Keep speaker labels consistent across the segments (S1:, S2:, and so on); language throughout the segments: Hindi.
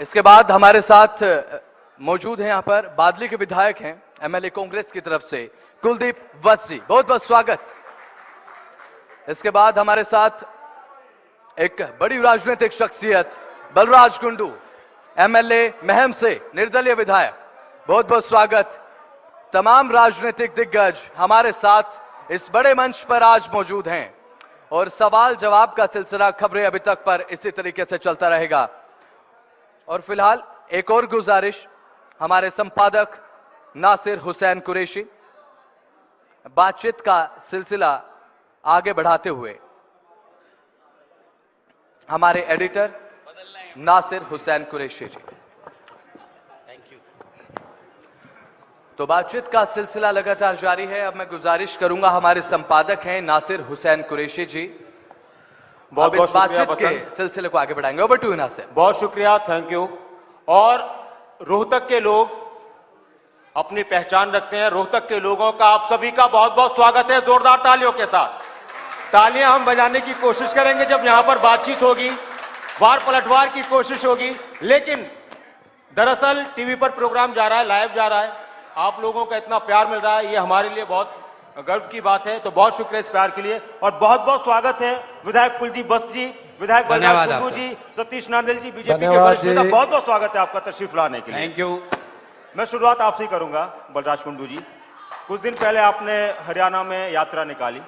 S1: इसके बाद हमारे साथ मौजूद हैं यहाँ पर बादली के विधायक हैं एमएलए कांग्रेस की तरफ से कुलदीप वत्स जी, बहुत बहुत स्वागत। इसके बाद हमारे साथ एक बड़ी राजनीतिक शख्सियत बलराज कुंडू एमएलए महम से निर्दलीय विधायक, बहुत बहुत स्वागत। तमाम राजनीतिक दिग्गज हमारे साथ इस बड़े मंच पर आज मौजूद हैं और सवाल जवाब का सिलसिला खबरें अभी तक पर इसी तरीके से चलता रहेगा। और फिलहाल एक और गुजारिश, हमारे संपादक नासिर हुसैन कुरैशी बातचीत का सिलसिला आगे बढ़ाते हुए हमारे editor Nasir Hussain Qureshi ji. Thank you. तो बातचीत का सिलसिला लगातार जारी है। अब मैं गुजारिश करूंगा, हमारे संपादक हैं नासिर हुसैन कुरैशी जी, बहुत इस बातचीत के सिलसिले को आगे बढ़ाएंगे। Over to you Nasir.
S2: बहुत शुक्रिया, थैंक यू। और रोहतक के लोग अपनी पहचान रखते हैं। रोहतक के लोगों का आप सभी का बहुत बहुत स्वागत है, जोरदार तालियों के साथ। तालियां हम बजाने की कोशिश करेंगे जब यहां पर बातचीत होगी, वार पलटवार की कोशिश होगी, लेकिन दरअसल टीवी पर प्रोग्राम जा रहा है, लाइव जा रहा है, आप लोगों का इतना प्यार मिल रहा है, ये हमारे लिए बहुत गर्व की बात है। तो बहुत शुक्रिया इस प्यार के लिए और बहुत बहुत स्वागत है विधायक कुलदीप वत्स जी, विधायक बलराज कुंडू जी, सतीश नांदेल जी, बीजेपी के वरिष्ठ नेता, बहुत बहुत स्वागत है आपका तशरीफ लाने के लिए।
S3: Thank you.
S2: मैं शुरुआत आपसे ही करूंगा बलराज कुंडू जी। कुछ दिन पहले आपने हरियाणा में यात्रा निकाली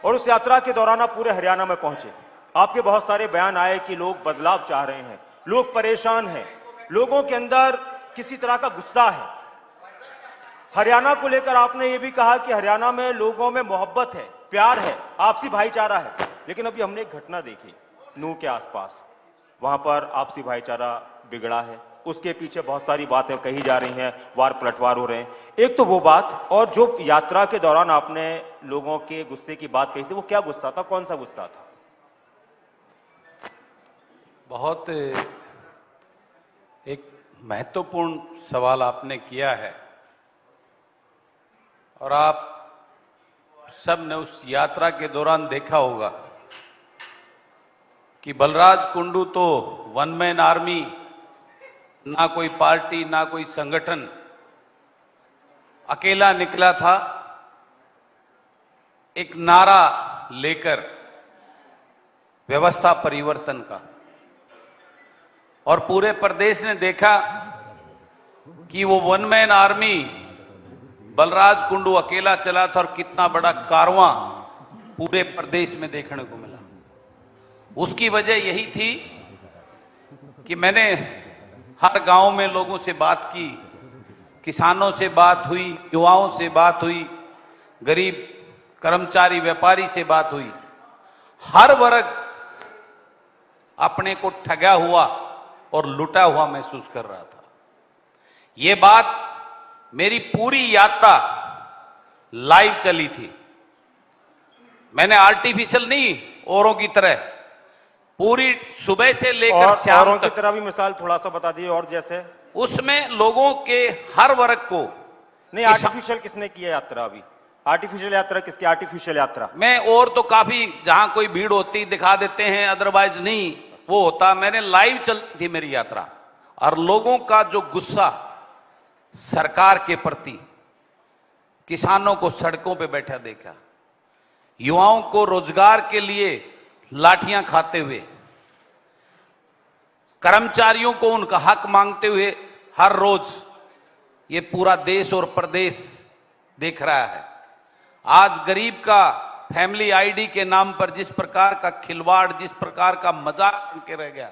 S2: और उस यात्रा के दौरान आप पूरे हरियाणा में पहुंचे। आपके बहुत सारे बयान आए कि लोग बदलाव चाह रहे हैं, लोग परेशान हैं, लोगों के अंदर किसी तरह का गुस्सा है। हरियाणा को लेकर आपने ये भी कहा कि हरियाणा में लोगों में मोहब्बत है, प्यार है, आपसी भाईचारा है। लेकिन अभी हमने एक घटना देखी नूह के आसपास, वहां पर आपसी भाईचारा बिगड़ा है, उसके पीछे बहुत सारी बातें कही जा रही हैं, वार पलटवार हो रहे हैं। एक तो वो बात, और जो यात्रा के दौरान आपने लोगों के गुस्से की बात कही थी, वो क्या गुस्सा था, कौन सा गुस्सा था?
S3: बहुत एक महत्वपूर्ण सवाल आपने किया है और आप सब ने उस यात्रा के दौरान देखा होगा कि बलराज कुंडू तो वन मैन आर्मी, ना कोई पार्टी ना कोई संगठन, अकेला निकला था एक नारा लेकर व्यवस्था परिवर्तन का। और पूरे प्रदेश ने देखा कि वो one man army Balraj Kundu अकेला चला था और कितना बड़ा कारवां पूरे प्रदेश में देखने को मिला। उसकी वजह यही थी कि मैंने हर गांव में लोगों से बात की, किसानों से बात हुई, युवाओं से बात हुई, गरीब कर्मचारी व्यापारी से बात हुई। हर वर्ग अपने को ठगा हुआ और लुटा हुआ महसूस कर रहा था। यह बात मेरी पूरी यात्रा लाइव चली थी। मैंने आर्टिफिशियल नहीं, औरों की तरह पूरी सुबह से लेकर शाम
S2: औरों
S3: तक।
S2: की तरह भी मिसाल थोड़ा सा बता दीजिए। और जैसे
S3: उसमें लोगों के हर वर्ग को
S2: नहीं, आर्टिफिशियल किसने किया यात्रा? अभी आर्टिफिशियल यात्रा किसकी? आर्टिफिशियल यात्रा
S3: मैं और तो काफी जहां कोई भीड़ होती दिखा देते हैं, अदरवाइज नहीं वो होता। मैंने लाइव चलती थी मेरी यात्रा और लोगों का जो गुस्सा सरकार के प्रति, किसानों को सड़कों पे बैठा देखा, युवाओं को रोजगार के लिए लाठियां खाते हुए, कर्मचारियों को उनका हक मांगते हुए हर रोज ये पूरा देश और प्रदेश देख रहा है। आज गरीब का फैमिली आईडी के नाम पर जिस प्रकार का खिलवाड़, जिस प्रकार का मजाक उनके रह गया,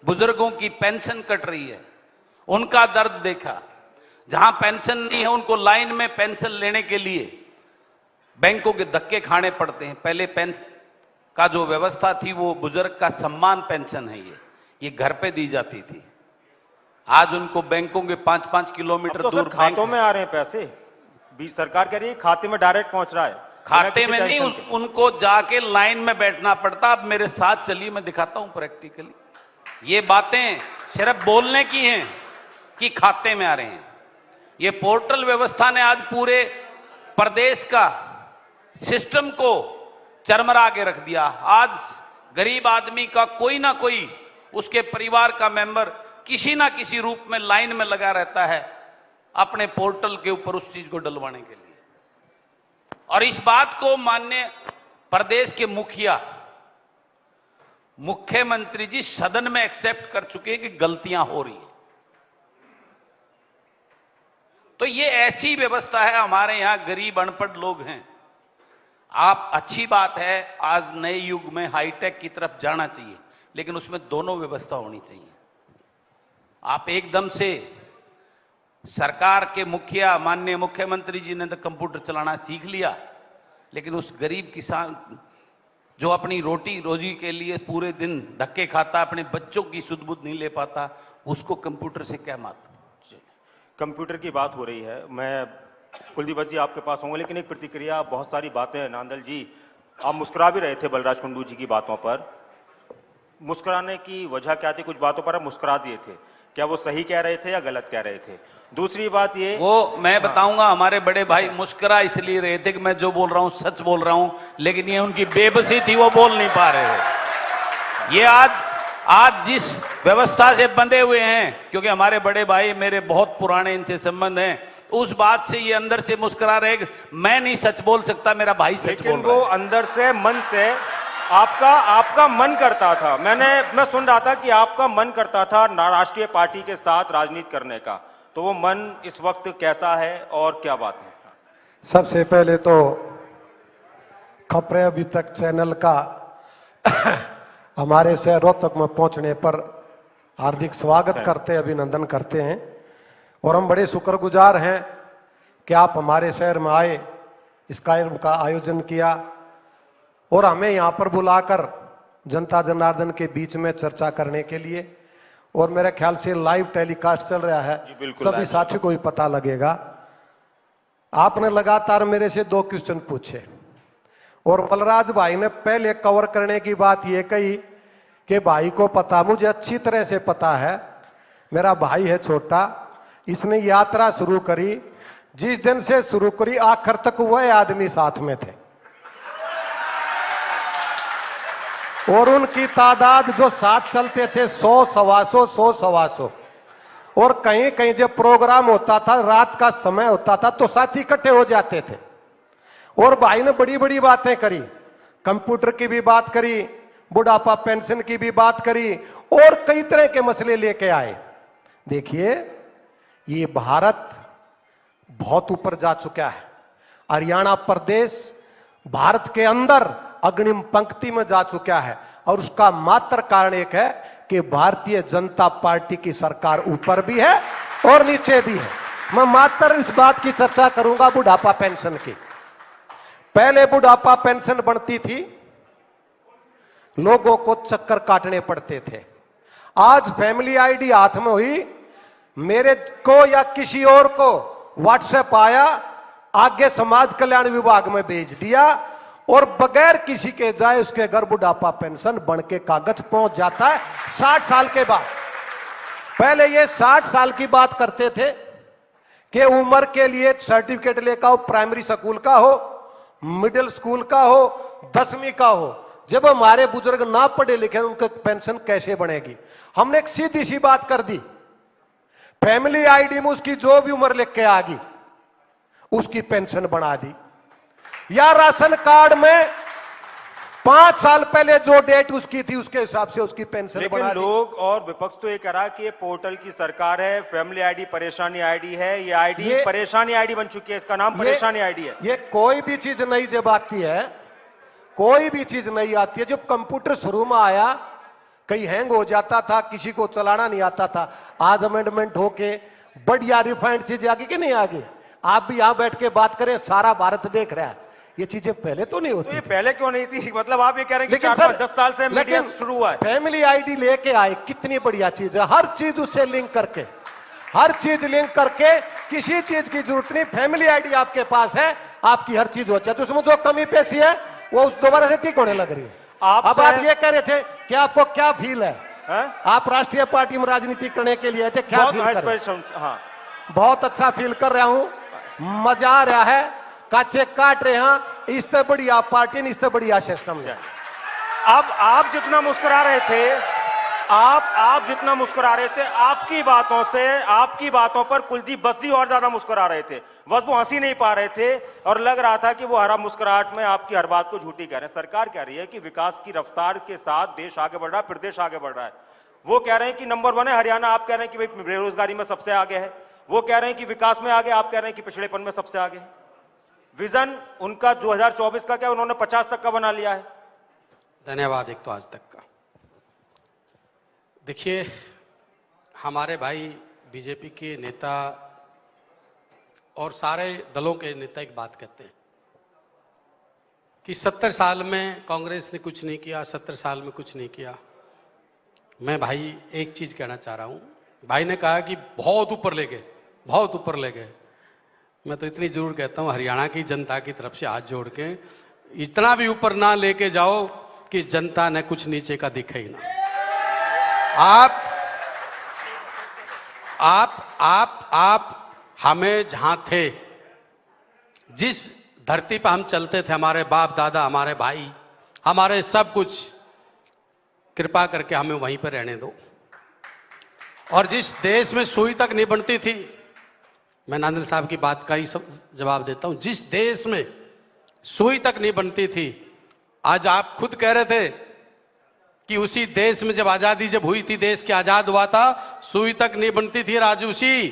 S3: बुजुर्गों की पेंशन कट रही है, उनका दर्द देखा। जहां पेंशन नहीं है उनको लाइन में पेंशन लेने के लिए बैंकों के धक्के खाने पड़ते हैं। पहले पेंशन का जो व्यवस्था थी वो बुजुर्ग का सम्मान पेंशन है, ये घर पे दी जाती थी। आज उनको बैंकों के 5-5 किलोमीटर
S2: तो
S3: दूर
S2: खातों में आ रहे हैं पैसे, बीच सरकार कह रही है खाते में डायरेक्ट पहुंच रहा है,
S3: खाते में नहीं, उनको जाके लाइन में बैठना पड़ता। अब मेरे साथ चलिए, मैं दिखाता हूं प्रैक्टिकली। ये बातें सिर्फ बोलने की हैं कि खाते में आ रहे हैं। ये पोर्टल व्यवस्था ने आज पूरे प्रदेश का सिस्टम को चरमरा के रख दिया। आज गरीब आदमी का कोई ना कोई उसके परिवार का मेंबर किसी ना किसी रूप में लाइन में लगा रहता है अपने पोर्टल के ऊपर उस चीज को डलवाने के लिए। और इस बात को माननीय प्रदेश के मुखिया, मुख्यमंत्री जी सदन में एक्सेप्ट कर चुके हैं कि गलतियां हो रही हैं। तो ये ऐसी व्यवस्था है, हमारे यहां गरीब अनपढ़ लोग हैं। आप अच्छी बात है, आज नए युग में हाईटेक की तरफ जाना चाहिए, लेकिन उसमें दोनों व्यवस्था होनी चाहिए। आप एकदम से सरकार के मुखिया माननीय मुख्यमंत्री जी ने तो कंप्यूटर चलाना सीख लिया, लेकिन उस गरीब किसान जो अपनी रोटी रोजी के लिए पूरे दिन धक्के खाता, अपने बच्चों की सुध बुध नहीं ले पाता, उसको कंप्यूटर से क्या मात।
S2: कंप्यूटर की बात हो रही है, मैं कुलदीप जी आपके पास आऊंगा, लेकिन एक प्रतिक्रिया, बहुत सारी बातें हैं। नांदल जी, आप मुस्कुरा भी रहे थे बलराज कुंडू जी की बातों पर। मुस्कुराने की वजह क्या थी? कुछ बातों पर आप मुस्कुरा दिए थे, क्या वो सही कह रहे थे या गलत कह रहे थे? दूसरी बात ये,
S3: वो मैं बताऊंगा। हमारे बड़े भाई मुस्कुरा इसलिए रहे थे कि मैं जो बोल रहा हूं सच बोल रहा हूं, लेकिन ये उनकी बेबसी थी, वो बोल नहीं पा रहे थे। ये आज जिस व्यवस्था से बंधे हुए हैं, क्योंकि हमारे बड़े भाई मेरे बहुत पुराने इनसे संबंध हैं, उस बात से ये अंदर से मुस्कुरा रहे, मैं नहीं सच बोल सकता, मेरा भाई सच बोल रहा है।
S2: लेकिन वो अंदर से, मन से आपका मन करता था। मैं सुन रहा था कि आपका मन करता था राष्ट्रीय पार्टी के साथ राजनीति करने का, तो वो मन इस वक्त कैसा है और क्या बात है?
S4: सबसे पहले तो खबरें अभी तक चैनल का हमारे शहर रोहतक में पहुंचने पर हार्दिक स्वागत करते, अभिनंदन करते हैं। और हम बड़े शुक्रगुजार हैं कि आप हमारे शहर में आए, इस कार्यक्रम का आयोजन किया और हमें यहाँ पर बुलाकर जनता जनार्दन के बीच में चर्चा करने के लिए। और मेरे ख्याल से लाइव टेलीकास्ट चल रहा है, सभी साथियों को भी पता लगेगा। आपने लगातार मेरे से 2 क्वेश्चन पूछे और बलराज भाई ने पहले कवर करने की बात यह कही कि भाई को पता, मुझे अच्छी तरह से पता है, मेरा भाई है छोटा, इसने यात्रा शुरू करी, जिस दिन से शुरू करी आखिर तक वह आदमी साथ में थे। और उनकी तादाद जो साथ चलते थे 100 सवा 100 और कहीं कहीं जब प्रोग्राम होता था, रात का समय होता था, तो साथी इकट्ठे हो जाते थे। और भाई ने बड़ी बड़ी बातें करी, कंप्यूटर की भी बात करी, बुढ़ापा पेंशन की भी बात करी और कई तरह के मसले लेके आए। देखिए, ये भारत बहुत ऊपर जा चुका है। हरियाणा प्रदेश भारत के अंदर अग्रिम पंक्ति में जा चुका है और उसका मात्र कारण एक है कि भारतीय जनता पार्टी की सरकार ऊपर भी है और नीचे भी है। मैं मात्र इस बात की चर्चा करूंगा बुढ़ापा पेंशन की। पहले बुढ़ापा पेंशन बनती थी, लोगों को चक्कर काटने पड़ते थे। आज फैमिली आईडी हाथ में हुई, मेरे को या किसी और को व्हाट्सएप आया, आगे समाज कल्याण विभाग में भेज दिया और बगैर किसी के जाए उसके घर बुढ़ापा पेंशन बन के कागज पहुंच जाता है 60 साल के बाद। पहले ये 60 साल की बात करते थे कि उम्र के लिए सर्टिफिकेट लेकर हो, प्राइमरी स्कूल का हो, मिडिल स्कूल का हो, 10वीं का हो। जब हमारे बुजुर्ग ना पढ़े लिखे उनका पेंशन कैसे बनेगी? हमने एक सीधी सी बात कर दी, फैमिली आईडी में उसकी जो भी उम्र लिख के आ गई उसकी पेंशन बना दी, या राशन कार्ड में 5 साल पहले जो डेट उसकी थी उसके हिसाब से उसकी पेंशन बना दी।
S2: लेकिन लोग और विपक्ष तो ये कह रहा कि ये पोर्टल की सरकार है, फैमिली आईडी परेशानी आईडी है, ये आईडी परेशानी आईडी बन चुकी है, इसका नाम परेशानी आईडी है।
S4: ये कोई भी चीज नई जब आती है, कोई भी चीज नई आती है, जब कंप्यूटर शुरू में आया कहीं हैंग हो जाता था, किसी को चलाना नहीं आता था। आज अमेंडमेंट होके बढ़िया रिफाइंड चीजें आगे कि नहीं आगे? आप भी यहां बैठ के बात करें, सारा भारत देख रहा है। ये चीजें पहले तो नहीं होती।
S2: तो ये पहले क्यों नहीं थी? मतलब आप ये कह रहे हैं कि 4-10 साल से मीडिया शुरू हुआ है।
S4: फैमिली आईडी लेके आए, कितनी बढ़िया चीज है। हर चीज उससे लिंक करके, हर चीज लिंक करके, किसी चीज की जरूरत नहीं, फैमिली आईडी आपके पास है, आपकी हर चीज हो जाती है। तो उसमें जो कमी पेशी है वो उस दोबारा से ठीक होने लग रही है। अब आप ये कह रहे थे कि आपको क्या फील है? आप राष्ट्रीय पार्टी में राजनीति करने के लिए थे, क्या फील कर रहे हैं?
S2: हाँ,
S4: बहुत अच्छा फील कर रहा हूं, मजा आ रहा है, काचे काट रहे हैं। इससे बढ़िया पार्टी, इससे बढ़िया सिस्टम है।
S2: अब आप जितना मुस्कुरा रहे थे, आप जितना मुस्कुरा रहे थे, आपकी बातों पर कुलदीप बस्सी और ज्यादा मुस्कुरा रहे थे। बस वो हंसी नहीं पा रहे थे और लग रहा था कि वो हरा मुस्कुराहट में आपकी हर बात को झूठी कह रहे हैं। सरकार कह रही है कि विकास की रफ्तार के साथ देश आगे बढ़ रहा है, फिर देश आगे बढ़ रहा है। वो कह रहे हैं कि नंबर 1 है हरियाणा, आप कह रहे हैं कि भाई बेरोजगारी में सबसे आगे है। वो कह रहे हैं कि विकास में आगे, आप कह रहे हैं कि पिछड़ेपन में सबसे आगे है। विजन उनका 2024 का क्या, उन्होंने 50 तक का बना लिया है।
S5: धन्यवाद। एक तो आज तक का देखिए, हमारे भाई बीजेपी के नेता और सारे दलों के नेता एक बात कहते हैं कि 70 साल में कांग्रेस ने कुछ नहीं किया, 70 साल में कुछ नहीं किया। मैं भाई एक चीज कहना चाह रहा हूं। भाई ने कहा कि बहुत ऊपर ले गए, बहुत ऊपर ले गए। मैं तो इतनी जरूर कहता हूं, हरियाणा की जनता की तरफ से हाथ जोड़ के, इतना भी ऊपर ना लेके जाओ कि जनता ने कुछ नीचे का दिखे ही ना। आप हमें जहां थे, जिस धरती पर हम चलते थे, हमारे बाप दादा, हमारे भाई, हमारे सब कुछ, कृपा करके हमें वहीं पर रहने दो। और जिस देश में सुई तक नहीं बनती थी, मैं नांदल साहब की बात का ही जवाब देता हूं, जिस देश में सुई तक नहीं बनती थी, आज आप खुद कह रहे थे कि उसी देश में जब आजादी जब हुई थी, देश के आजाद हुआ था, सुई तक नहीं बनती थी। आज उसी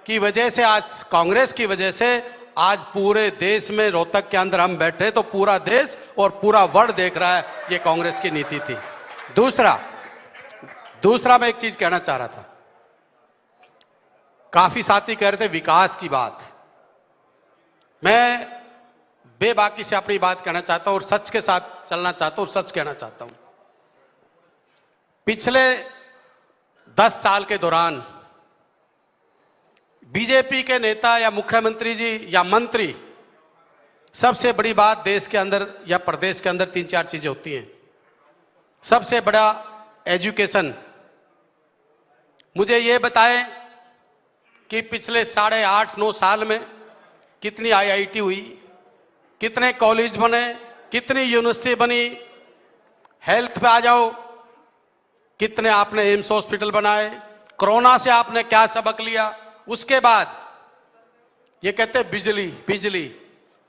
S5: की वजह से, आज कांग्रेस की वजह से आज पूरे देश में, रोहतक के अंदर हम बैठे तो पूरा देश और पूरा वर्ल्ड देख रहा है, ये कांग्रेस की नीति थी। दूसरा मैं एक चीज कहना चाह रहा था। काफी साथी कह रहे थे विकास की बात, मैं बेबाकी से अपनी बात कहना चाहता हूं और सच के साथ चलना चाहता हूं, सच कहना चाहता हूं। पिछले 10 साल के दौरान बीजेपी के नेता या मुख्यमंत्री जी या मंत्री, सबसे बड़ी बात देश के अंदर या प्रदेश के अंदर 3-4 चीजें होती हैं। सबसे बड़ा एजुकेशन। मुझे ये बताएं कि पिछले 8.5-9 साल में कितनी IIT हुई, कितने कॉलेज बने, कितनी यूनिवर्सिटी बनी। हेल्थ पे आ जाओ, कितने आपने एम्स हॉस्पिटल बनाए, कोरोना से आपने क्या सबक लिया। उसके बाद ये कहते बिजली।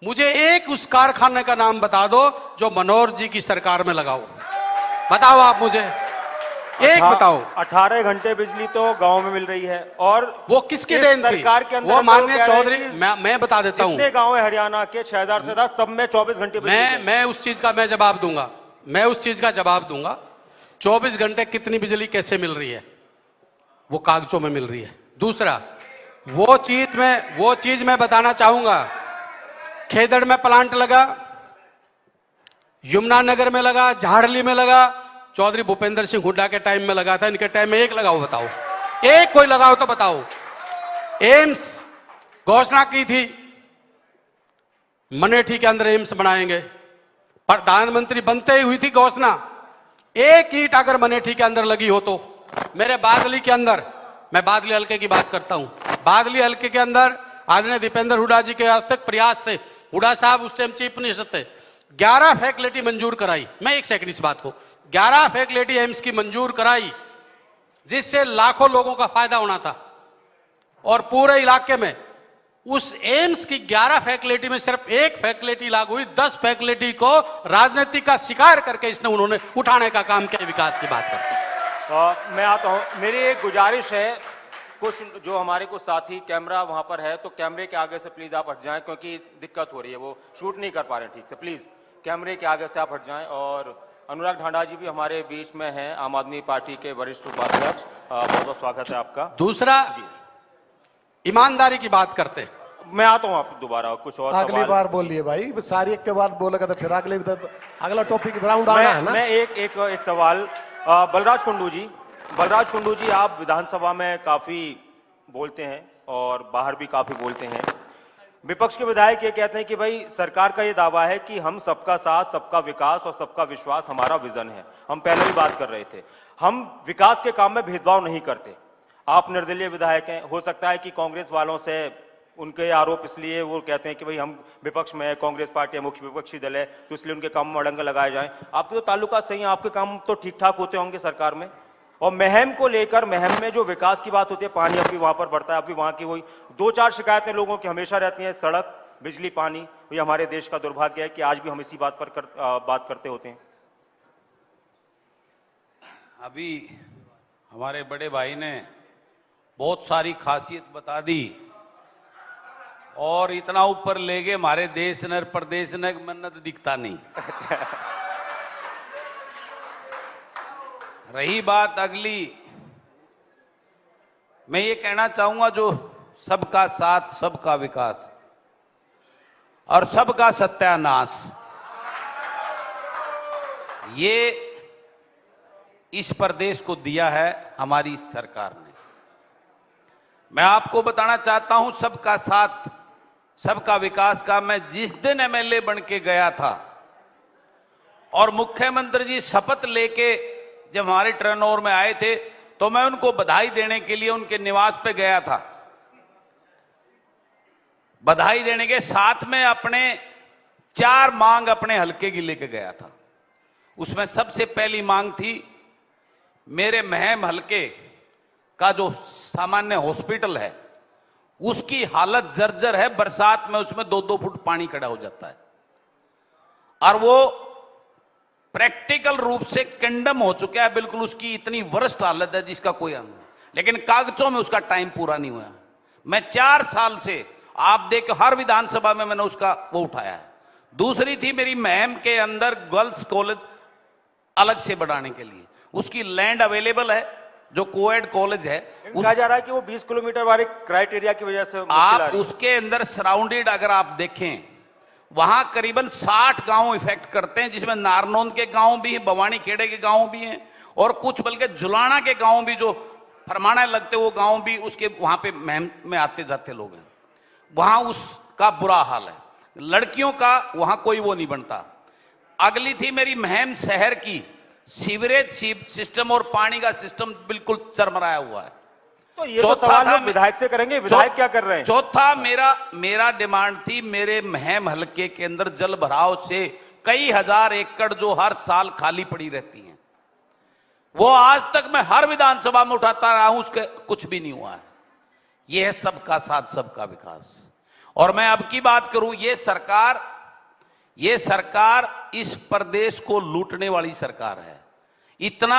S5: मुझे एक उस कारखाने का नाम बता दो जो मनोहर जी की सरकार में लगाओ, बताओ आप मुझे एक बताओ।
S2: 18 घंटे बिजली तो गांव में मिल रही है, और
S5: वो किसकी देन थी?
S2: सरकार के अंदर
S5: वो माननीय चौधरी,
S2: मैं
S5: मैं बता देता हूं,
S2: जितने गांव है हरियाणा के 6000 से ज्यादा, सब में 24 घंटे बिजली है।
S5: मैं उस चीज का मैं जवाब दूंगा, मैं उस चीज का जवाब दूंगा। 24 घंटे कितनी बिजली कैसे मिल रही है? वो कागजों में मिल रही है। दूसरा, वो चीज मैं बताना चाहूंगा। खेदड़ में प्लांट लगा, यमुनानगर में लगा, झाड़ली में लगा, चौधरी भूपेंद्र सिंह हुड्डा के टाइम में लगा था, इनके टाइम में एक लगाओ, बताओ एक कोई लगाओ तो बताओ। एम्स घोषणा की थी, मनेठी के अंदर एम्स बनाएंगे, प्रधानमंत्री बनते ही हुई थी घोषणा। एक ईंट अगर मनेठी के अंदर लगी हो तो, मेरे बादली के अंदर, मैं बादली हल्के की बात करता हूं, बादली हल्के के अंदर आदरणीय दीपेंद्र हुड्डा जी के तक प्रयास थे, हुड्डा साहब उस टाइम चीफ मिनिस्टर थे, 11 फैकल्टी मंजूर कराई। मैं एक सेकंड इस बात को, 11 फैकल्टी एम्स की मंजूर कराई, जिससे लाखों लोगों का फायदा होना था। और पूरे इलाके में उस एम्स की 11 फैकल्टी में सिर्फ एक फैकल्टी लागू हुई, 10 फैकल्टी को राजनीति का शिकार करके इसने उन्होंने उठाने का काम किया। विकास की बात करते हैं।
S2: मैं आता हूं, मेरी एक गुजारिश है, कुछ जो हमारे कुछ साथी कैमरा वहां पर है, तो कैमरे के आगे से प्लीज आप हट जाएं, क्योंकि दिक्कत हो रही है, वो शूट नहीं कर पा रहे ठीक से। प्लीज कैमरे के आगे से आप हट जाएं। और अनुराग ढांडा जी भी हमारे बीच में हैं, आम आदमी पार्टी के वरिष्ठ उपाध्यक्ष, बहुत बहुत स्वागत है आपका।
S5: दूसरा जी, ईमानदारी की बात करते हैं।
S2: मैं आता हूं आप दोबारा कुछ और
S4: अगली बार बोलिए भाई, सारी एक के बाद बोलेगा तो फिर अगला टॉपिक राउंड आना है ना।
S2: मैं एक सवाल, बलराज कुंडू जी, आप विधानसभा में काफी बोलते हैं और बाहर भी काफी बोलते हैं। विपक्ष के विधायक ये कहते हैं कि भाई सरकार का ये दावा है कि हम सबका साथ, सबका विकास और सबका विश्वास हमारा विजन है। हम पहले भी बात कर रहे थे, हम विकास के काम में भेदभाव नहीं करते। आप निर्दलीय विधायक हैं, हो सकता है कि कांग्रेस वालों से उनके आरोप इसलिए वो कहते हैं कि भाई हम विपक्ष में है, कांग्रेस पार्टी है, मुख्य विपक्षी दल है, तो इसलिए उनके काम में अड़ंगा लगाए जाएं। आपके तो ताल्लुकात सही हैं, आपके काम तो ठीक ठाक होते होंगे सरकार में। और महम को लेकर, महम में जो विकास की बात होती है, पानी अभी वहां पर बढ़ता है, अभी वहां की वही 2-4 शिकायतें लोगों की हमेशा रहती हैं, सड़क, बिजली, पानी। ये हमारे देश का दुर्भाग्य है कि आज भी हम इसी बात पर बात करते होते हैं।
S3: अभी हमारे बड़े भाई ने बहुत सारी खासियत बता दी और इतना ऊपर ले गए हमारे देश ने, प्रदेश ने, मन्नत दिखता नहीं। रही बात अगली, मैं ये कहना चाहूंगा, जो सबका साथ, सबका विकास और सबका सत्यानाश, ये इस प्रदेश को दिया है हमारी सरकार ने। मैं आपको बताना चाहता हूं, सबका साथ, सबका विकास का मैं जिस दिन एमएलए बन के गया था और मुख्यमंत्री जी शपथ लेके जब हमारे टर्नओवर में आए थे, तो मैं उनको बधाई देने के लिए उनके निवास पे गया था। बधाई देने के साथ में अपने 4 मांग अपने हल्के की लेके गया था। उसमें सबसे पहली मांग थी, मेरे महम हल्के का जो सामान्य हॉस्पिटल है उसकी हालत जर्जर है, बरसात में उसमें 2-2 फुट पानी खड़ा हो जाता है और वो प्रैक्टिकल रूप से कंडम हो चुका है, बिल्कुल उसकी इतनी वर्स्ट हालत है जिसका कोई अंत नहीं, लेकिन कागजों में उसका टाइम पूरा नहीं हुआ। मैं 4 साल से, आप देखो हर विधानसभा में मैंने उसका वो उठाया है। दूसरी थी मेरी महम के अंदर गर्ल्स कॉलेज अलग से बढ़ाने के लिए, उसकी लैंड अवेलेबल है, जो कोएड कॉलेज है।
S2: कहा जा रहा है कि वो 20 किलोमीटर वाले क्राइटेरिया की वजह से
S3: आप उसके अंदर सराउंडेड अगर आप देखें, वहां करीबन 60 गांव इफेक्ट करते हैं, जिसमें नारनौंद के गांव भी हैं, भवानी खेड़े के गांव भी हैं और कुछ बल्कि जुलाना के गांव भी, जो फरमाना लगते वो गांव भी उसके वहां पे महम में आते जाते लोग हैं। वहां उसका बुरा हाल है, लड़कियों का वहां कोई वो नहीं बनता। अगली थी मेरी महम शहर की सीवरेज सिस्टम और पानी का सिस्टम बिल्कुल चरमराया हुआ है।
S2: तो ये तो सवाल हम विधायक से करेंगे, विधायक क्या कर रहे हैं?
S3: चौथा मेरा डिमांड थी, मेरे महम हल्के के अंदर जल भराव से कई हजार एकड़ जो हर साल खाली पड़ी रहती हैं, वो आज तक मैं हर विधानसभा में उठाता रहा हूं, उसके कुछ भी नहीं हुआ है। यह है सबका साथ, सबका विकास। और मैं अब की बात करूं, ये सरकार इस प्रदेश को लूटने वाली सरकार है। इतना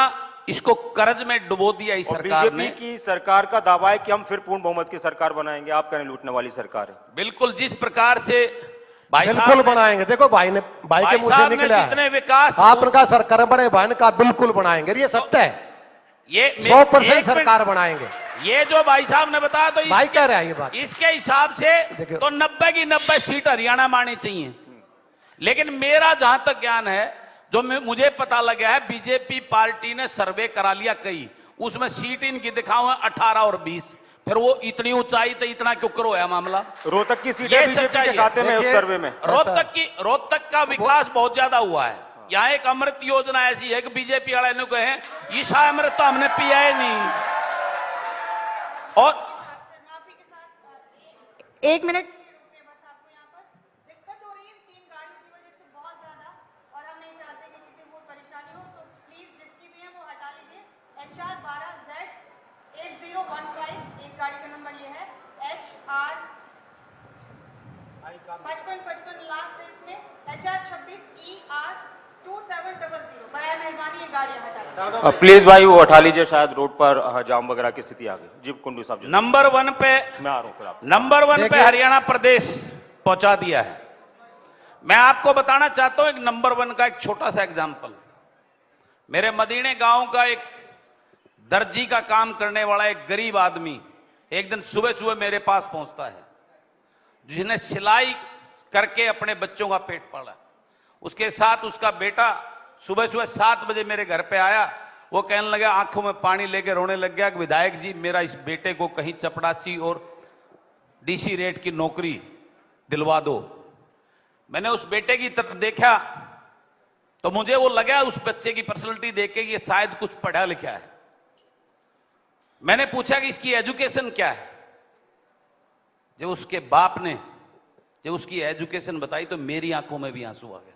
S3: इसको कर्ज में डुबो दिया इस सरकार ने।
S2: बीजेपी की सरकार का दावा है कि हम फिर पूर्ण बहुमत की सरकार बनाएंगे, आप कह रहे हैं लूटने वाली सरकार है।
S3: बिल्कुल, जिस प्रकार से भाई
S4: बिल्कुल बनाएंगे। देखो भाई के मुंह से निकला,
S3: जितने विकास
S4: आपका सरकार बने, भाई का बिल्कुल बनाएंगे, ये सत्य है।
S3: ये
S4: 100% सरकार बनाएंगे।
S3: ये जो भाई साहब ने बताया, तो
S4: भाई कह रहे हैं ये बात,
S3: इसके हिसाब से तो 90 की 90 सीट हरियाणा में आनी चाहिए। लेकिन मेरा जहां तक ज्ञान है, जो मुझे पता लगा है, बीजेपी पार्टी ने सर्वे करा लिया कई, उसमें सीट इनकी दिखाओ 18 और 20, फिर वो इतनी ऊंचाई तो इतना क्यों करो है मामला।
S2: रोहतक की सीटें बीजेपी के खाते में उस सर्वे में।
S3: रोहतक का विकास बहुत ज्यादा हुआ है। यहाँ एक अमृत योजना ऐसी है कि बीजेपी वाले ने कहे ईशा अमृत तो हमने पिया ही नहीं। और
S6: 1 मिनट, गाड़ी का नंबर ये है HR 5555 लास्ट है इसमें, HR 26ER 2700। बराए मेहरबानी ये गाड़ियां हटा लीजिए।
S2: प्लीज भाई वो हटा लीजिए, शायद रोड पर जाम वगैरह की स्थिति आ गई। जी कुंडू साहब,
S3: नंबर 1 पे
S2: मैं आ रहा हूं फिर आप।
S3: नंबर 1 पे हरियाणा प्रदेश पहुंचा दिया है। मैं आपको बताना चाहता हूं एक नंबर 1 का एक छोटा सा एग्जांपल। मेरे मदीने गांव का एक दर्जी का काम करने वाला एक गरीब आदमी एक दिन सुबह सुबह मेरे पास पहुंचता है, जिसने सिलाई करके अपने बच्चों का पेट पाला। उसके साथ उसका बेटा सुबह सुबह 7 बजे मेरे घर पे आया। वो कहने लगा, आंखों में पानी लेके रोने लग गया कि विधायक जी, मेरा इस बेटे को कहीं चपड़ासी और DC रेट की नौकरी दिलवा दो। मैंने उस बेटे की तरफ देखा तो मुझे वो लगा उस बच्चे की पर्सनैलिटी देख के ये शायद कुछ पढ़ा लिखा है। मैंने पूछा कि इसकी एजुकेशन क्या है। जब उसके बाप ने जब उसकी एजुकेशन बताई तो मेरी आंखों में भी आंसू आ गया।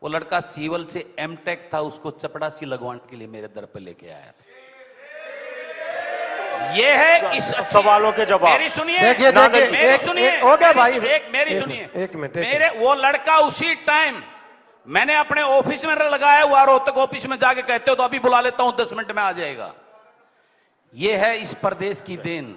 S3: वो लड़का सिविल से M.Tech था, उसको चपड़ासी लगवाने के लिए मेरे दर पे लेके आया था। ये है इस
S2: सवालों के जवाब।
S3: मेरी सुनिए,
S4: देखिए देखिए
S3: मेरी सुनिए,
S4: हो गया भाई,
S3: मेरी सुनिए,
S4: एक मिनट
S3: मेरे वो लड़का उसी टाइम मैंने अपने ऑफिस में लगाया हुआ, रोहतक ऑफिस में जाके कहते हो तो अभी बुला लेता हूं, 10 मिनट में आ जाएगा। ये है इस प्रदेश की देन,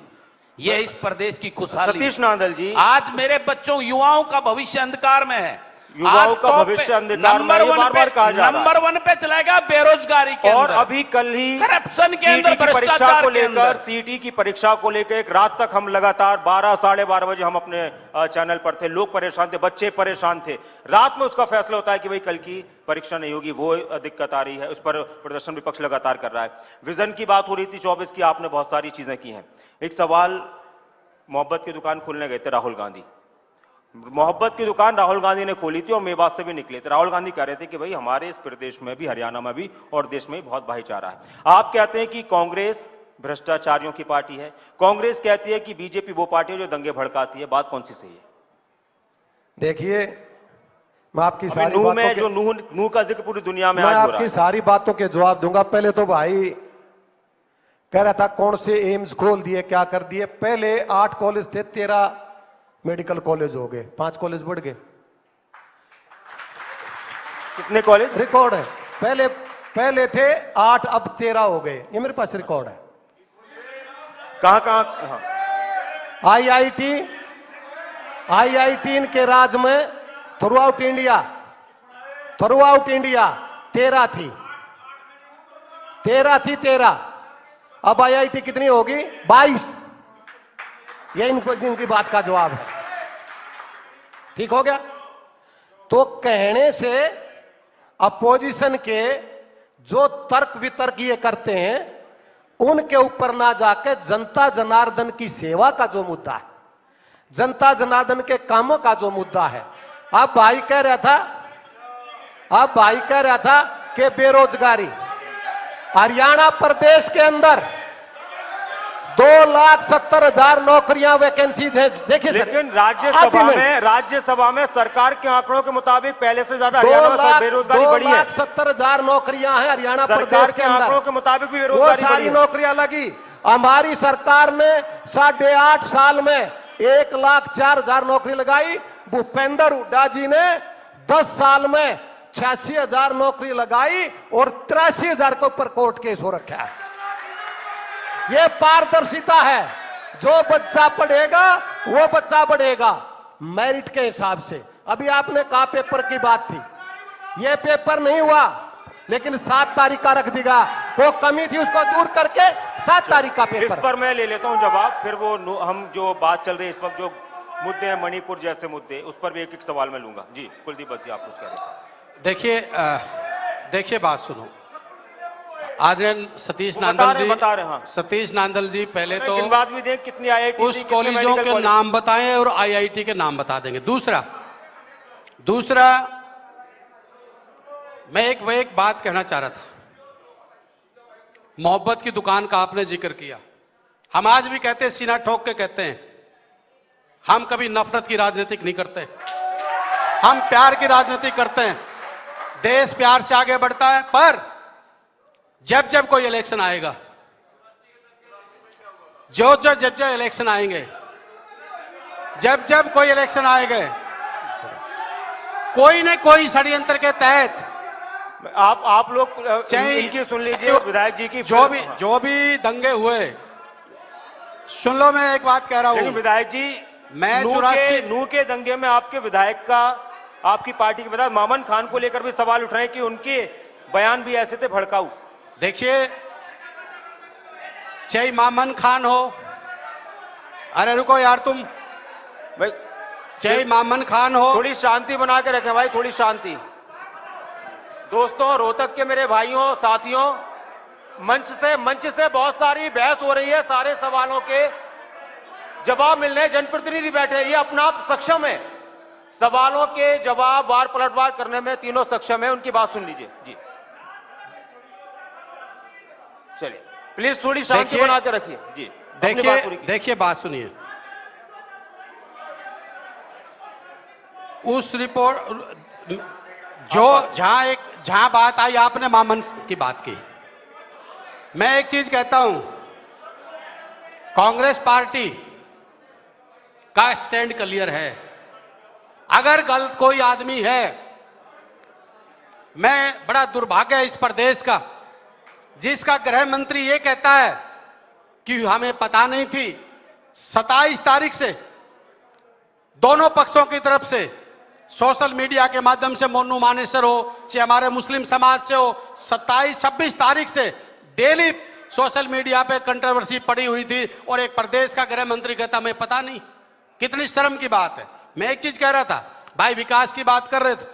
S3: ये है इस प्रदेश की खुशहाली।
S2: सतीश नांदल जी,
S3: आज मेरे बच्चों युवाओं का भविष्य अंधकार में है,
S2: युवाओं
S3: आज
S2: का
S3: टॉप
S2: भविष्य
S3: पे
S2: अंधकार में
S3: नंबर
S2: ये
S3: वन
S2: बार-बार
S3: पे,
S2: कहा जा रहा है।
S3: नंबर 1 पे चलेगा बेरोजगारी के
S2: और
S3: अंदर।
S2: अभी कल ही
S3: करप्शन के अंदर,
S2: सीटी की परीक्षा
S3: भ्रष्टाचार
S2: को
S3: के
S2: लेकर,
S3: अंदर।
S2: सीटी की परीक्षा को लेकर एक रात तक हम लगातार 12 साढ़े 12 बजे हम अपने चैनल पर थे, लोग परेशान थे, बच्चे परेशान थे। रात में उसका फैसला होता है कि भाई कल की परीक्षा नहीं होगी, वो दिक्कत आ रही है, उस पर प्रदर्शन विपक्ष लगातार कर रहा है। विजन की बात हो रही थी 24 की, आपने बहुत सारी चीजें की हैं। एक सवाल, मोहब्बत की दुकान खोलने गए थे राहुल गांधी, मोहब्बत की दुकान राहुल गांधी ने खोली थी और मेवात से भी निकले थे। राहुल गांधी कह रहे थे कि भाई हमारे इस प्रदेश में भी, हरियाणा में भी और देश में भी बहुत भाईचारा है। आप कहते हैं कि कांग्रेस भ्रष्टाचारियों की पार्टी है, कांग्रेस कहती है कि बीजेपी वो पार्टी है जो दंगे भड़काती है, बात कौन सी सही है?
S4: देखिए, मैं आपकी सारी
S2: नूह
S4: बातों
S2: में
S4: के,
S2: जो नूह का जिक्र पूरी दुनिया में
S4: मैं
S2: आज हो रहा
S4: आपकी
S2: है।
S4: सारी बातों के जवाब दूंगा। पहले तो भाई कह रहा था कौन से एम्स खोल दिए, क्या कर दिए। पहले 8 कॉलेज थे, 13 मेडिकल कॉलेज हो गए, 5 कॉलेज बढ़ गए।
S2: कितने कॉलेज?
S4: रिकॉर्ड है, पहले थे 8, अब 13 हो गए, ये मेरे पास रिकॉर्ड है।
S2: कहां कहां? हाँ।
S4: आईआईटी इनके राज में थ्रू आउट इंडिया 13 थी, 13। अब आईआईटी कितनी होगी? 22। ये इनकी बात का जवाब है। ठीक हो गया? तो कहने से अपोजिशन के जो तर्क वितर्क ये करते हैं, उनके ऊपर ना जाके जनता जनार्दन की सेवा का जो मुद्दा है, जनता जनार्दन के कामों का जो मुद्दा है। अब भाई कह रहा था कि बेरोजगारी, हरियाणा प्रदेश के अंदर 2,70,000 नौकरियां वैकेंसीज हैं। देखिए
S2: लेकिन राज्यसभा में सरकार के आंकड़ों के मुताबिक पहले से ज्यादा हरियाणा में बेरोजगारी बढ़ी है।
S4: 2,70,000 नौकरियां हैं हरियाणा प्रदेश
S2: सरकार
S4: के
S2: के
S4: अंदर,
S2: आंकड़ों के मुताबिक भी
S4: वो
S2: बेरोजगारी बढ़ी
S4: सारी
S2: है।
S4: नौकरियां लगी। हमारी सरकार ने 8.5 साल में 1,04,000 नौकरी लगाई। भूपेंद्र हुड्डा जी ने 10 साल में 86,000 नौकरी लगाई और 83,000 के ऊपर कोर्ट केस हो रखा है। ये पारदर्शिता है। जो बच्चा पढ़ेगा वो बच्चा बढ़ेगा मेरिट के हिसाब से। अभी आपने कहा पेपर की बात थी, ये पेपर नहीं हुआ, लेकिन 7 तारीख का रख देगा। वो कमी थी उसको दूर करके 7 तारीख का
S2: इस
S4: पेपर।
S2: पर मैं ले लेता हूं जवाब, फिर वो हम जो बात चल रही है इस वक्त, जो मुद्दे हैं मणिपुर जैसे मुद्दे, उस पर भी एक सवाल मैं लूंगा। जी कुलदीप बस जी, आप कुछ कह रहे थे।
S5: देखिए बात सुनो, आदरणीय सतीश नांदल जी,
S2: बता रहे, हाँ।
S5: सतीश नांदल जी पहले तो
S2: गिनवात भी दें कितनी आईआईटी,
S5: उस कॉलेजों के नाम बताएं और आईआईटी के नाम बता देंगे। दूसरा मैं एक बात कहना चाह रहा था। मोहब्बत की दुकान का आपने जिक्र किया। हम आज भी कहते हैं, सीना ठोक के कहते हैं, हम कभी नफरत की राजनीति नहीं करते, हम प्यार की राजनीति करते हैं। देश प्यार से आगे बढ़ता है, पर जब कोई इलेक्शन आएगा, जब इलेक्शन आएंगे, जब कोई इलेक्शन आएंगे, कोई न कोई षड्यंत्र के तहत
S2: आप लोग इनकी सुन लीजिए, विधायक जी की।
S5: जो भी दंगे हुए, सुन लो, मैं एक बात कह रहा हूं।
S2: विधायक जी,
S5: मैं
S2: नूह के दंगे में आपके विधायक का, आपकी पार्टी के विधायक मामन खान को लेकर भी सवाल उठ रहे हैं कि उनके बयान भी ऐसे थे भड़काऊ।
S5: देखिए, चाहे मामन खान हो, अरे रुको यार तुम
S2: भाई,
S5: चाहे मामन खान हो,
S2: थोड़ी शांति बना के रखें भाई, थोड़ी शांति। दोस्तों, रोहतक के मेरे भाइयों साथियों, मंच से बहुत सारी बहस हो रही है, सारे सवालों के जवाब मिलने, जनप्रतिनिधि बैठे हैं, ये अपना आप सक्षम है सवालों के जवाब वार पलटवार करने में, तीनों सक्षम है। उनकी बात सुन लीजिए जी। चलिए प्लीज थोड़ी शांति बना के रखिए जी।
S5: देखिए बात सुनिए। उस रिपोर्ट जहां बात आई, आपने मामन की बात की। मैं एक चीज कहता हूं, कांग्रेस पार्टी का स्टैंड क्लियर है। अगर गलत कोई आदमी है, मैं बड़ा दुर्भाग्य है इस प्रदेश का, जिसका गृह मंत्री ये कहता है कि हमें पता नहीं थी। 27 तारीख से दोनों पक्षों की तरफ से सोशल मीडिया के माध्यम से मोनू मानेसर हो चाहे हमारे मुस्लिम समाज से हो, 27-26 तारीख से डेली सोशल मीडिया पे कंट्रोवर्सी पड़ी हुई थी और एक प्रदेश का गृह मंत्री कहता हमें पता नहीं। कितनी शर्म की बात है। मैं एक चीज कह रहा था, भाई विकास की बात कर रहे थे,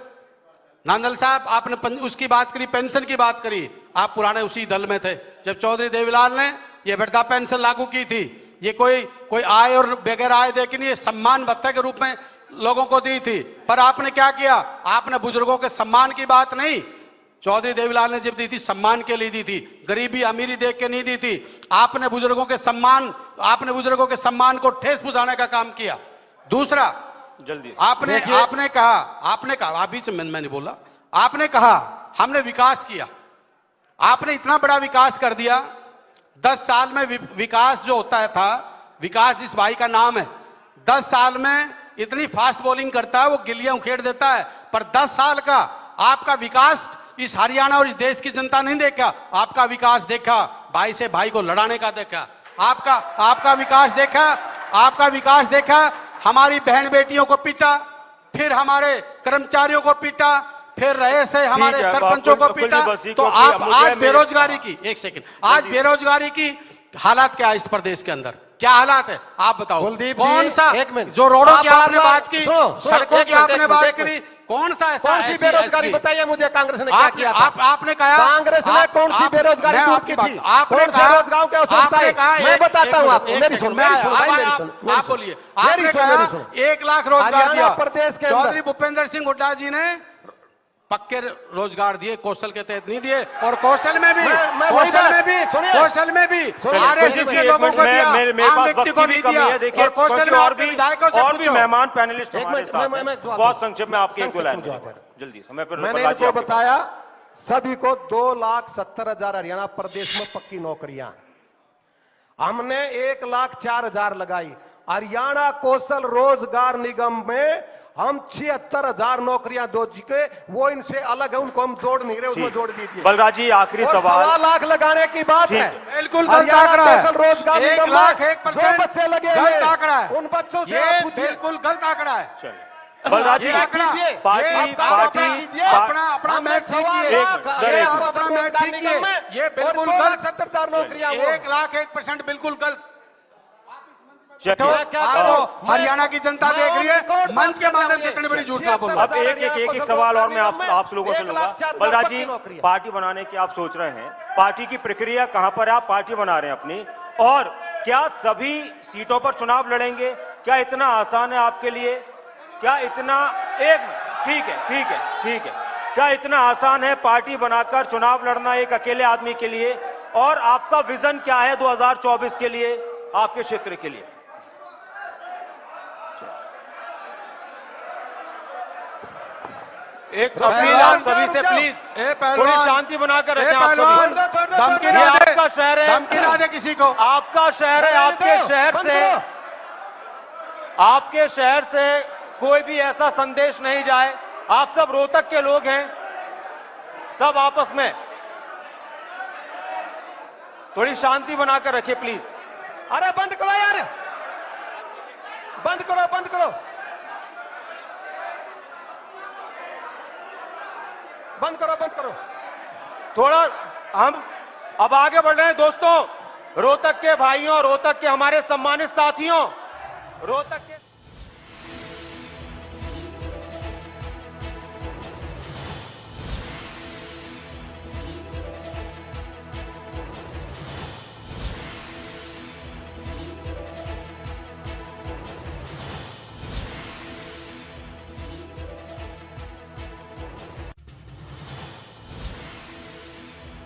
S5: नांदल साहब आपने उसकी बात करी, पेंशन की बात करी। आप पुराने उसी दल में थे जब चौधरी देवीलाल ने ये वृद्धा पेंशन लागू की थी। ये कोई आय और बगैर आय दे के नहीं, ये सम्मान भत्ते के रूप में लोगों को दी थी। पर आपने क्या किया, आपने बुजुर्गों के सम्मान की बात नहीं, चौधरी देवीलाल ने जब दी थी सम्मान के लिए दी थी, गरीबी अमीरी देख के नहीं दी थी। आपने बुजुर्गों के सम्मान को ठेस पहुंचाने का काम किया। दूसरा,
S2: जल्दी
S5: आपने कहा आप बीच में मैं नहीं बोला, आपने कहा हमने विकास किया। आपने इतना बड़ा विकास कर दिया 10 साल में। विकास जो होता था, विकास जिस भाई का नाम है, 10 साल में इतनी फास्ट बॉलिंग करता है, वो गिल्लियां उखेड़ देता है। पर 10 साल का आपका विकास इस हरियाणा और इस देश की जनता नहीं देखा। आपका विकास देखा भाई से भाई को लड़ाने का देखा, आपका विकास देखा हमारी बहन बेटियों को पीटा, फिर हमारे कर्मचारियों को पीटा, फिर रहे से हमारे सरपंचों को पीटा। तो आप आज बेरोजगारी की, एक सेकंड, आज बेरोजगारी की हालात क्या है इस प्रदेश के अंदर, क्या हालात है आप बताओ।
S4: कुलदीप
S5: कौन
S4: जी,
S5: सा
S4: एक मिनट,
S5: जो रोडों की
S4: आप
S5: आपने बात की, सड़कों की आपने बात
S4: एक
S5: करी, कौन सा ऐसा
S4: कौन सी बेरोजगारी बताइए मुझे, कांग्रेस ने क्या किया था?
S5: आपने कहा
S4: कांग्रेस ने कौन सी बेरोजगारी दूर की थी?
S5: आपने
S4: कौन से रोजगारों के अवसर बताए? मैं बताता हूं आपको, मेरी सुन,
S5: आप बोलिए। आपने कहा 1 लाख रोजगार दिया
S4: प्रदेश के
S5: चौधरी भूपेंद्र सिंह हुड्डा जी ने, पक्के रोजगार दिए, कौशल के तहत नहीं दिए। और कौशल में भी आरएसएस के लोगों को दिया, आम व्यक्ति को नहीं दिया। और कौशल में और भी
S2: मेहमान पैनलिस्ट हमारे साथ हैं। बहुत संक्षेप में आपके जल्दी समय पर
S4: मैंने इनको बताया, सभी को 2,70,000 हरियाणा प्रदेश में पक्की नौकरियां, हमने 1,04,000 लगाई। हरियाणा कौशल रोजगार निगम में हम 76,000 नौकरियां दो चुके, वो इनसे अलग है, उनको हम जोड़ नहीं रहे, उसमें जोड़ दीजिए।
S2: बलराज जी आखिरी सवाल।
S4: 1.25 लाख लगाने की बात है,
S5: बिल्कुल गलत आंकड़ा है।
S4: रोजगार
S5: 1,01%
S4: जो बच्चे लगे
S5: गलत आंकड़ा है,
S4: उन बच्चों से
S5: ये
S4: पूछिए।
S5: बिल्कुल गलत आंकड़ा है।
S2: बलराज जी पार्टी
S5: अपना मैच कीजिए, अपना मैच कीजिए, ये बिल्कुल गलत।
S4: 70,000 नौकरियां
S5: 1,01% बिल्कुल गलत।
S2: चलिए
S5: हरियाणा की जनता देख रही है, मंच के माध्यम से इतनी बड़ी झूठ ना बोलो।
S2: अब एक सवाल और मैं आप लोगों से लूंगा। बलराज जी, पार्टी बनाने की आप सोच रहे हैं, पार्टी की प्रक्रिया कहां पर आप पार्टी बना रहे हैं अपनी, और क्या सभी सीटों पर चुनाव लड़ेंगे? क्या इतना आसान है आपके लिए? क्या इतना ठीक है क्या इतना आसान है पार्टी बनाकर चुनाव लड़ना एक अकेले आदमी के लिए? और आपका विजन क्या है 2024 के लिए, आपके क्षेत्र के लिए? एक अपील आप सभी से, प्लीज थोड़ी शांति बनाकर रखें। आप सभी
S5: धमकी
S2: ये आपका शहर है,
S5: धमकी ना दे किसी को।
S2: आपका शहर है, आपके शहर से कोई भी ऐसा संदेश नहीं जाए। आप सब रोहतक के लोग हैं, सब आपस में थोड़ी शांति बनाकर रखिए प्लीज।
S4: अरे बंद करो यार, बंद करो बंद करो।
S2: थोड़ा हम अब आगे बढ़ रहे हैं दोस्तों। रोहतक के भाइयों, रोहतक के हमारे सम्मानित साथियों, रोहतक के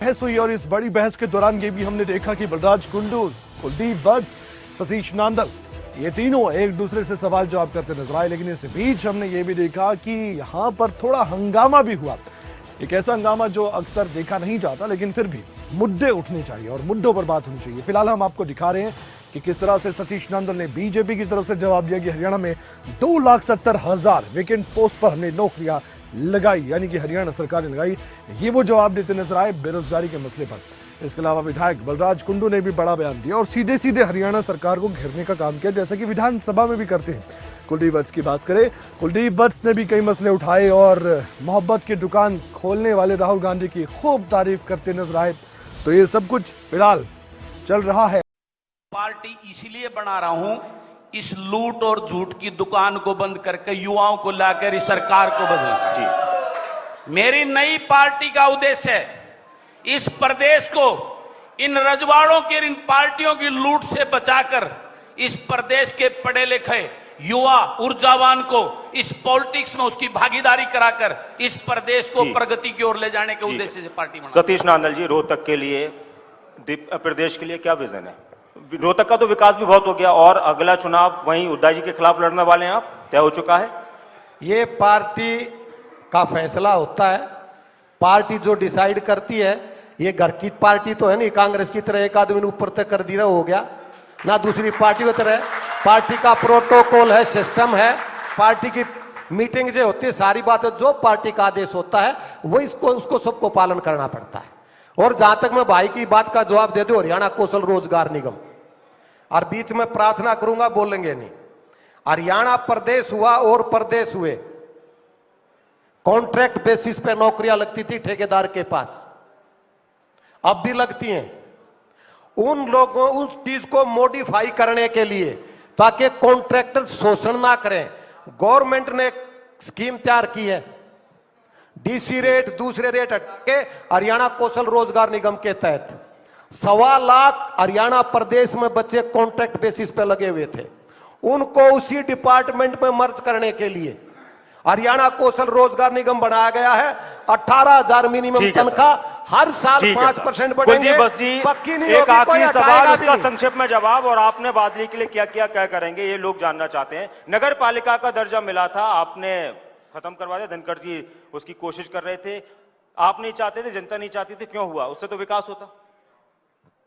S7: बहस हुई और इस बड़ी बहस के दौरान ये भी हमने देखा कि बलराज कुंडू, कुलदीप वत्स, सतीश नांदल, ये तीनों एक दूसरे से सवाल जवाब करते नजर आए। लेकिन इस बीच हमने ये भी देखा कि यहाँ पर थोड़ा हंगामा भी हुआ, एक ऐसा हंगामा जो अक्सर देखा नहीं जाता, लेकिन फिर भी मुद्दे उठने चाहिए और मुद्दों पर बात होनी चाहिए। फिलहाल हम आपको दिखा रहे हैं कि किस तरह से सतीश नांदल ने बीजेपी की तरफ से जवाब दिया कि हरियाणा में 2,70,000 वैकेंट पोस्ट पर हमने नौकरियां लगाई, यानी कि हरियाणा सरकार ने लगाई। ये वो जवाब देते नजर आए बेरोजगारी के मसले पर। इसके अलावा विधायक बलराज कुंडू ने भी बड़ा बयान दिया और सीधे सीधे हरियाणा सरकार को घेरने का काम किया, जैसा कि विधानसभा में भी करते हैं। कुलदीप वत्स की बात करें, कुलदीप वत्स ने भी कई मसले उठाए और मोहब्बत की दुकान खोलने वाले राहुल गांधी की खूब तारीफ करते नजर आए। तो ये सब कुछ फिलहाल चल रहा है।
S3: पार्टी इसलिए बना रहा हूं, इस लूट और झूठ की दुकान को बंद करके युवाओं को लाकर इस सरकार को बदलना। मेरी नई पार्टी का उद्देश्य है इस प्रदेश को इन रजवाड़ों की, इन पार्टियों की लूट से बचाकर इस प्रदेश के पढ़े लिखे युवा ऊर्जावान को इस पॉलिटिक्स में उसकी भागीदारी कराकर इस प्रदेश को प्रगति की ओर ले जाने के उद्देश्य से पार्टी बना।
S2: सतीश नांदल जी, रोहतक के लिए, प्रदेश के लिए क्या विजन है? रोहतक का तो विकास भी बहुत हो गया और अगला चुनाव वहीं हुड्डा जी के खिलाफ लड़ने वाले हैं आप, तय हो चुका है?
S4: ये पार्टी का फैसला होता है, पार्टी जो डिसाइड करती है। ये घर की पार्टी तो है नहीं, कांग्रेस की तरह एक आदमी ने ऊपर तक कर दिया हो गया, ना दूसरी पार्टी की तरह। पार्टी का प्रोटोकॉल है, सिस्टम है, पार्टी की मीटिंग जो होती है, सारी बातें जो पार्टी का आदेश होता है वो उसको सबको पालन करना पड़ता है। और जहां तक मैं भाई की बात का जवाब दे दूं, हरियाणा कौशल रोजगार निगम, और बीच में प्रार्थना करूंगा बोलेंगे नहीं, हरियाणा प्रदेश हुआ और प्रदेश हुए, कॉन्ट्रैक्ट बेसिस पे नौकरियां लगती थी ठेकेदार के पास, अब भी लगती हैं। उन लोगों उस चीज को मॉडिफाई करने के लिए, ताकि कॉन्ट्रैक्टर शोषण ना करें, गवर्नमेंट ने स्कीम तैयार की है। डीसी रेट, दूसरे रेट हटा के हरियाणा कौशल रोजगार निगम के तहत 1.25 लाख हरियाणा प्रदेश में बच्चे कॉन्ट्रैक्ट बेसिस पे लगे हुए थे, उनको उसी डिपार्टमेंट में मर्ज करने के लिए हरियाणा कौशल रोजगार निगम बनाया गया है। 18,000 मिनिमम तनख्वाह, हर साल 5% बढ़ेंगे।
S2: बस जी,
S4: पक्की नहीं
S2: एक
S4: होगी,
S2: आखिरी
S4: कोई
S2: सवाल,
S4: हटाएगा
S2: उसका
S4: भी नहीं।
S2: संक्षेप में जवाब, और आपने बादली के लिए क्या किया, क्या करेंगे, ये लोग जानना चाहते हैं। नगर पालिका का दर्जा मिला था, आपने खत्म करवा दिया, धनखड़ जी उसकी कोशिश कर रहे थे, आप नहीं चाहते थे, जनता नहीं चाहती थी, क्यों हुआ? उससे तो विकास होता।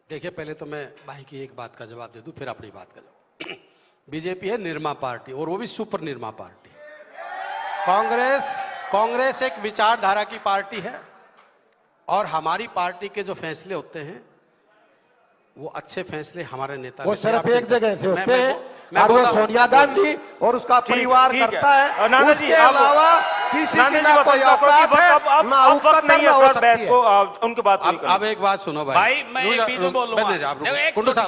S5: देखिए, पहले तो मैं भाई की एक बात का जवाब दे दूं, फिर अपनी बात का जवाब। बीजेपी है निर्मा पार्टी, और वो भी सुपर निर्मा पार्टी। कांग्रेस एक विचारधारा की पार्टी है, और हमारी पार्टी के जो फैसले होते हैं वो अच्छे फैसले हमारे नेता
S4: वो
S5: लेते हैं।
S4: सिर्फ एक जगह से होते हैं,
S5: मैं
S4: और वो
S5: बोला-
S4: सोनिया गांधी और उसका परिवार
S2: ठीक है।
S4: करता है।
S2: नाना जी,
S4: उसके
S2: अब-
S4: अलावा किसी
S2: नाना
S4: की
S2: जी,
S4: ना
S2: बस
S4: कोई
S2: इतना करो कि
S4: औकात
S2: बस
S4: है,
S2: अब
S4: ना
S2: वक्त
S4: उपकरण
S2: नहीं है
S4: हो
S2: सर
S4: सकती
S2: बहस
S4: है।
S2: को, उनकी बात पूरी
S5: अब एक बात सुनो
S3: भाई, मैं एक बीच में बोलूंगा।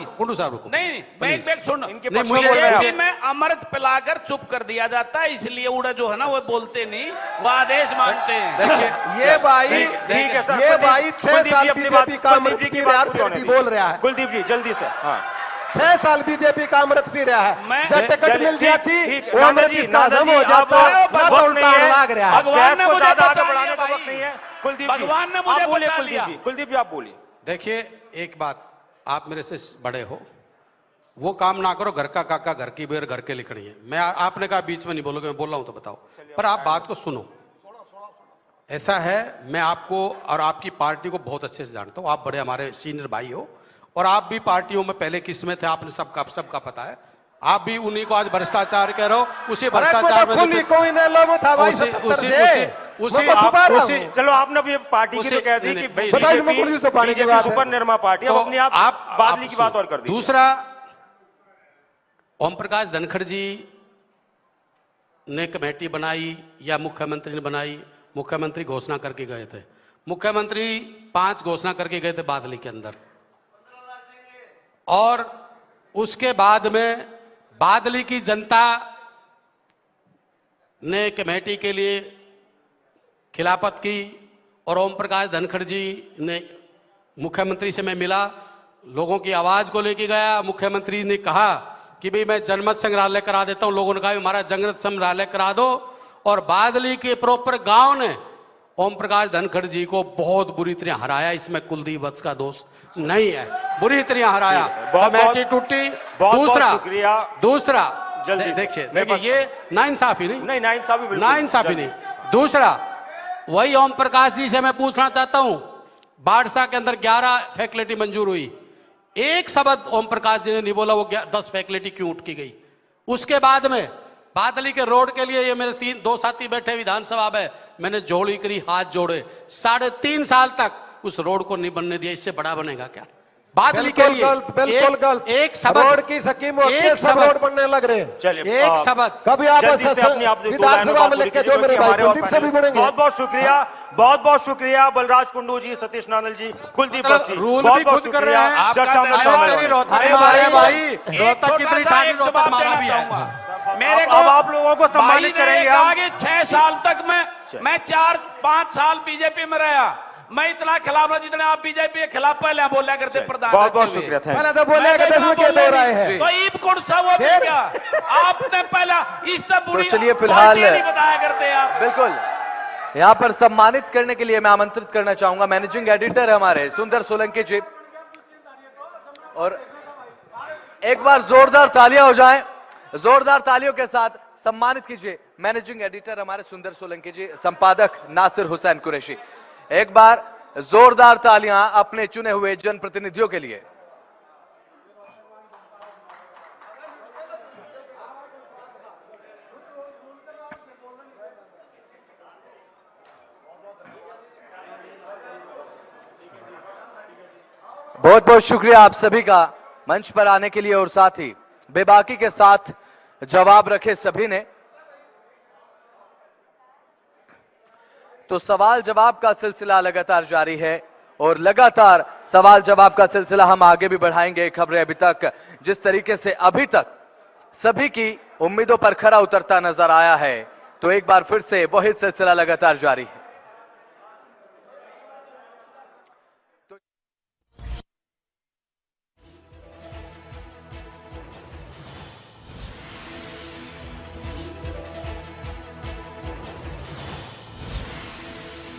S5: कुंडू साहब रुको।
S3: नहीं, मैं एक सुन,
S2: इनके
S5: नहीं,
S2: पक्ष में
S5: मुझे
S2: बोल रहे हैं
S3: कि
S2: आप।
S3: मैं अमृत पिलाकर चुप कर दिया जाता है, इसलिए उड़ा जो है ना वो बोलते नहीं, वो आदेश मानते हैं।
S5: देखिए,
S4: ये भाई,
S2: ठीक है सर,
S4: ये
S2: कुलदीप-
S4: भाई 6
S2: कुलदीप
S4: साल
S2: जी अपनी
S4: बीजेपी
S2: बात-
S4: का
S2: कुलदीप
S4: अमृत
S2: जी की
S4: पी
S2: बात
S4: रहा है,
S2: पूरी
S4: फिर
S2: होने
S4: भी
S2: दीजिए।
S4: बोल रहा है।
S2: कुलदीप जी जल्दी से। हाँ,
S4: 6 साल बीजेपी का अमृत पी रहा है।
S3: मैं-
S4: जब टिकट
S2: चलिए,
S4: मिल जाती,
S2: ठीक,
S4: वो
S2: नाना
S4: अमृत
S2: जी,
S4: इसका
S2: नाना
S4: हजम
S2: जी,
S4: हो जाता,
S2: अब
S4: ना
S2: वक्त
S4: तो
S2: नहीं
S4: उल्टा
S2: है।
S4: लाग रहा है।
S3: भगवान ने
S2: को
S3: मुझे
S2: ज्यादा आगे
S3: बचा
S2: बढ़ाने
S3: लिया
S2: का वक्त
S3: भाई।
S2: नहीं है। कुलदीप जी,
S3: भगवान ने मुझे
S2: आप बोलिए,
S3: बचा
S2: कुलदीप
S3: लिया।
S2: जी, कुलदीप जी आप बोलिए।
S5: देखिए, एक बात, आप मेरे से बड़े हो, वो काम ना करो, घर का काका घर की बेर घर के लिखनी है। मैं आपने कहा बीच में नहीं बोलोगे, मैं बोल रहा हूं तो बताओ, पर आप बात को सुनो। ऐसा है, मैं आपको और आपकी पार्टी को बहुत अच्छे से जानता हूं, आप बड़े हमारे सीनियर भाई हो, और आप भी पार्टियों में पहले किस्में थे, आपने सबका पता है। आप भी उन्हीं को आज भ्रष्टाचार कह रहे हो, उसी भ्रष्टाचार में
S4: खुली कोई ने लो था भाई 77 से।
S5: उसी
S4: वो तो छुपा रहा
S5: उसी
S4: हूं।
S2: चलो, आपने भी पार्टी की तो कह दी कि
S4: बताइए, मैं पुलिस तो पार्टी की बात है।
S2: सुपर निर्मा पार्टी, अब
S5: तो
S2: अपनी आप बादली की बात और कर दी।
S5: दूसरा, ओम प्रकाश धनखड़ जी ने कमेटी बनाई या मुख्यमंत्री ने बनाई, मुख्यमंत्री घोषणा करके गए थे, मुख्यमंत्री 5 घोषणा करके गए थे बादली के अंदर, और उसके बाद में बादली की जनता ने कमेटी के लिए खिलाफत की, और ओम प्रकाश धनखड़ जी ने, मुख्यमंत्री से मैं मिला, लोगों की आवाज को लेके गया, मुख्यमंत्री ने कहा कि भाई मैं जनमत संग्रहालय करा देता हूं, लोगों ने कहा हमारा जनमत संग्रहालय करा दो, और बादली के प्रॉपर गांव ने ओम प्रकाश धनखड़ जी को बहुत बुरी तरह हराया। इसमें कुलदीप वत्स का दोष नहीं है, बुरी तरह हराया, कमेटी टूटी। दूसरा
S2: जल्दी
S5: देखिए ये नाइंसाफी नहीं,
S2: नाइंसाफी बिल्कुल
S5: नाइंसाफी नहीं। दूसरा, वही ओम प्रकाश जी से मैं पूछना चाहता हूं बाड़सा के अंदर 11 फैकल्टी मंजूर हुई, एक शब्द ओम प्रकाश जी ने नहीं बोला वो 10 फैकल्टी क्यों उठ की गई। उसके बाद में बादली के रोड के लिए ये मेरे दो साथी बैठे विधानसभा में, मैंने जोड़ी करी, हाथ जोड़े, 3.5 साल तक उस रोड को नहीं बनने दिया। इससे बड़ा बनेगा क्या? बादली के लिए
S4: बिल्कुल गलत।
S5: एक शब्द,
S4: रोड की स्कीम होती है, सब रोड बनने लग रहे हैं।
S2: चलिए
S5: एक शब्द
S4: कभी आप
S2: जल्दी से अपनी आप दो लाइनों
S4: विधानसभा
S2: बात
S4: में
S2: पूरी
S4: लिख के
S2: कीजिए,
S4: दो मेरे
S2: क्योंकि
S4: भाई
S2: हमारे और
S4: कुलदीप से भी
S2: पैनल-
S4: बढ़ेंगे।
S2: बहुत बहुत शुक्रिया बलराज कुंडू जी, सतीश नांदल जी, कुलदीप
S5: मतलब
S2: बस्सी,
S5: रूल
S2: बहुत
S5: भी
S2: बहुत
S5: खुद कर रहे
S2: शुक्रिया
S5: हैं।
S2: चर्चा में
S3: आपका
S2: शामिल
S3: तेरी
S2: होने।
S5: रोहतक
S2: अरे
S5: हमारे
S2: भाई,
S5: भाई
S3: एक
S5: रोहतक
S3: छोटा
S5: कितनी
S3: सा
S5: ठाठी
S3: एक
S5: रोहतक
S3: जवाब
S5: मारा
S3: देना
S5: भी है।
S3: चाहूंगा। मेरे को
S2: अब आप लोगों को सम्मानित
S3: भाई ने
S2: करेंगे
S3: कहा
S2: हम।
S3: कि 6 साल तक मैं 4-5 साल बीजेपी में रहा, मैं इतना खिलाफ रहा जितने आप बीजेपी के खिलाफ पहले बोला करते प्रधान।
S2: बहुत बहुत शुक्रिया, थैंक
S4: पहले तो बोले कि इसमें क्या दो राय है।
S3: तो ईब कौन सा वो भी क्या आपने पहला इस तक बुरी
S1: तो चलिए फिलहाल-
S3: बातें नहीं बताया करते आप।
S1: बिल्कुल, यहां पर सम्मानित करने के लिए मैं आमंत्रित करना चाहूंगा मैनेजिंग एडिटर हमारे सुंदर सोलंकी जी, और एक बार जोरदार तालियां हो जाएं, जोरदार तालियों के साथ सम्मानित कीजिए मैनेजिंग एडिटर हमारे सुंदर सोलंकी जी, संपादक नासिर हुसैन कुरैशी। एक बार जोरदार तालियां अपने चुने हुए जनप्रतिनिधियों के लिए। बहुत बहुत शुक्रिया आप सभी का मंच पर आने के लिए, और साथ ही बेबाकी के साथ जवाब रखे सभी ने। तो सवाल जवाब का सिलसिला लगातार जारी है और लगातार सवाल जवाब का सिलसिला हम आगे भी बढ़ाएंगे। खबरें अभी तक जिस तरीके से अभी तक सभी की उम्मीदों पर खरा उतरता नजर आया है, तो एक बार फिर से वही सिलसिला लगातार जारी है।